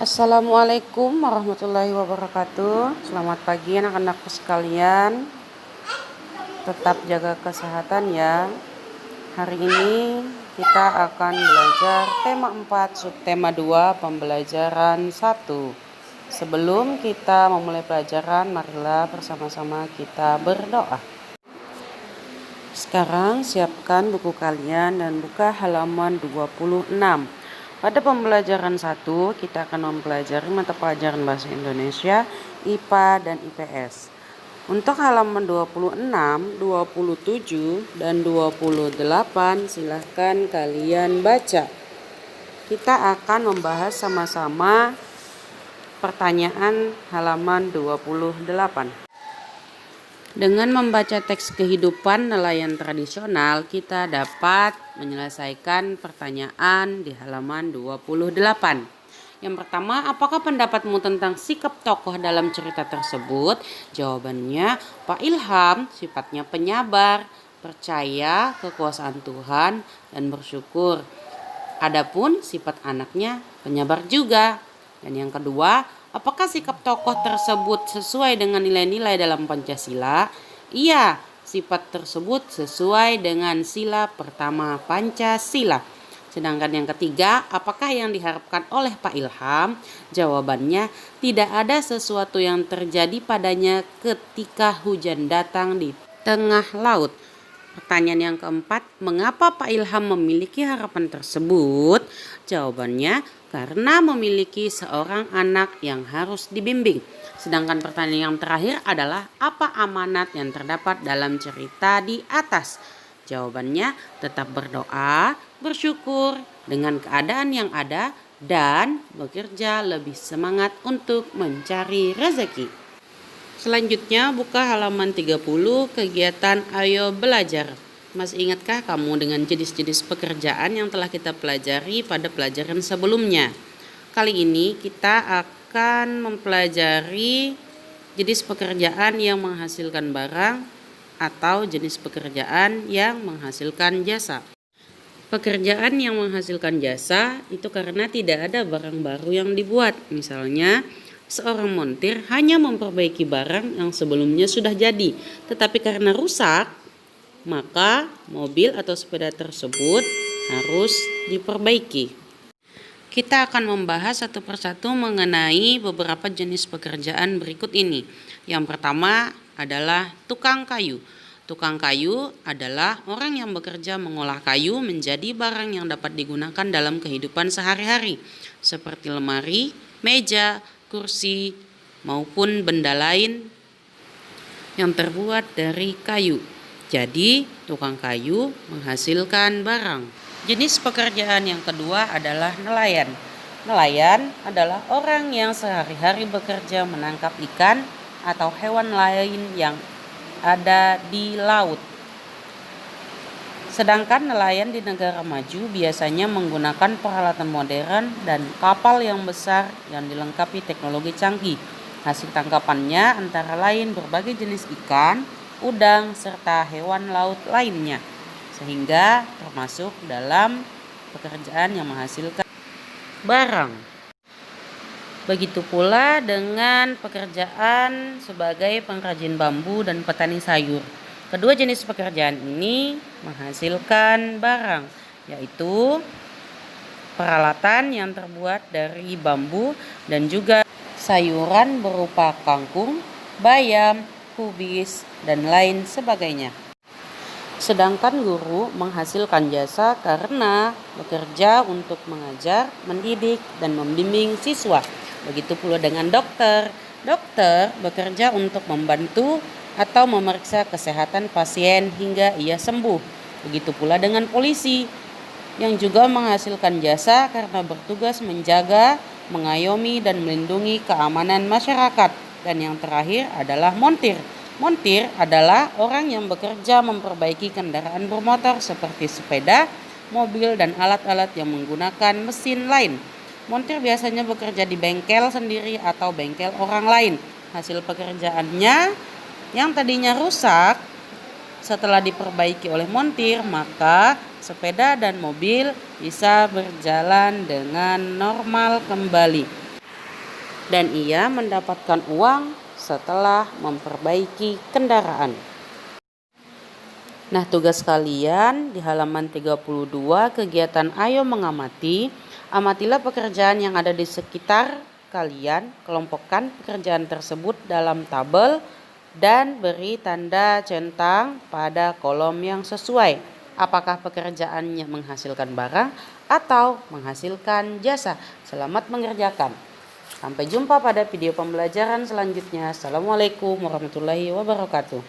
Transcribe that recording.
Assalamualaikum warahmatullahi wabarakatuh. Selamat pagi anak-anakku sekalian. Tetap jaga kesehatan ya. Hari ini kita akan belajar tema 4, subtema 2, pembelajaran 1. Sebelum kita memulai pelajaran, marilah bersama-sama kita berdoa. Sekarang siapkan buku kalian dan buka halaman 26. Pada pembelajaran 1, kita akan mempelajari mata pelajaran Bahasa Indonesia, IPA, dan IPS. Untuk halaman 26, 27, dan 28, silahkan kalian baca. Kita akan membahas sama-sama pertanyaan halaman 28. Dengan membaca teks kehidupan nelayan tradisional, kita dapat menyelesaikan pertanyaan di halaman 28. Yang pertama, apakah pendapatmu tentang sikap tokoh dalam cerita tersebut? Jawabannya, Pak Ilham sifatnya penyabar, percaya kekuasaan Tuhan, dan bersyukur. Adapun sifat anaknya penyabar juga. Dan yang kedua, apakah sikap tokoh tersebut sesuai dengan nilai-nilai dalam Pancasila? Iya, sifat tersebut sesuai dengan sila pertama Pancasila. Sedangkan yang ketiga, apakah yang diharapkan oleh Pak Ilham? Jawabannya, tidak ada sesuatu yang terjadi padanya ketika hujan datang di tengah laut. Pertanyaan yang keempat, mengapa Pak Ilham memiliki harapan tersebut? Jawabannya, karena memiliki seorang anak yang harus dibimbing. Sedangkan pertanyaan yang terakhir adalah, apa amanat yang terdapat dalam cerita di atas? Jawabannya, tetap berdoa, bersyukur dengan keadaan yang ada, dan bekerja lebih semangat untuk mencari rezeki. Selanjutnya buka halaman 30, kegiatan Ayo Belajar. Masih ingatkah kamu dengan jenis-jenis pekerjaan yang telah kita pelajari pada pelajaran sebelumnya? Kali ini kita akan mempelajari jenis pekerjaan yang menghasilkan barang atau jenis pekerjaan yang menghasilkan jasa. Pekerjaan yang menghasilkan jasa itu karena tidak ada barang baru yang dibuat. Misalnya, seorang montir hanya memperbaiki barang yang sebelumnya sudah jadi, tetapi karena rusak, maka mobil atau sepeda tersebut harus diperbaiki. Kita akan membahas satu persatu mengenai beberapa jenis pekerjaan berikut ini. Yang pertama adalah tukang kayu. Tukang kayu adalah orang yang bekerja mengolah kayu menjadi barang yang dapat digunakan dalam kehidupan sehari-hari, seperti lemari, meja, kursi, maupun benda lain yang terbuat dari kayu. Jadi, tukang kayu menghasilkan barang. Jenis pekerjaan yang kedua adalah nelayan. Nelayan adalah orang yang sehari-hari bekerja menangkap ikan atau hewan lain yang ada di laut. Sedangkan nelayan di negara maju biasanya menggunakan peralatan modern dan kapal yang besar yang dilengkapi teknologi canggih. Hasil tangkapannya antara lain berbagai jenis ikan, udang, serta hewan laut lainnya, sehingga termasuk dalam pekerjaan yang menghasilkan barang. Begitu pula dengan pekerjaan sebagai pengrajin bambu dan petani sayur. Kedua jenis pekerjaan ini menghasilkan barang, yaitu peralatan yang terbuat dari bambu dan juga sayuran berupa kangkung, bayam, kubis, dan lain sebagainya. Sedangkan guru menghasilkan jasa karena bekerja untuk mengajar, mendidik, dan membimbing siswa. Begitu pula dengan dokter. Dokter bekerja untuk membantu atau memeriksa kesehatan pasien hingga ia sembuh. Begitu pula dengan polisi yang juga menghasilkan jasa karena bertugas menjaga, mengayomi, dan melindungi keamanan masyarakat. Dan yang terakhir adalah montir. Montir adalah orang yang bekerja memperbaiki kendaraan bermotor seperti sepeda, mobil, dan alat-alat yang menggunakan mesin lain. Montir biasanya bekerja di bengkel sendiri atau bengkel orang lain. Hasil pekerjaannya yang tadinya rusak setelah diperbaiki oleh montir, maka sepeda dan mobil bisa berjalan dengan normal kembali. dan ia mendapatkan uang setelah memperbaiki kendaraan. Nah, tugas kalian di halaman 32 kegiatan ayo mengamati. Amatilah pekerjaan yang ada di sekitar kalian, kelompokkan pekerjaan tersebut dalam tabel dan beri tanda centang pada kolom yang sesuai. Apakah pekerjaannya menghasilkan barang atau menghasilkan jasa? Selamat mengerjakan. Sampai jumpa pada video pembelajaran selanjutnya. Assalamualaikum warahmatullahi wabarakatuh.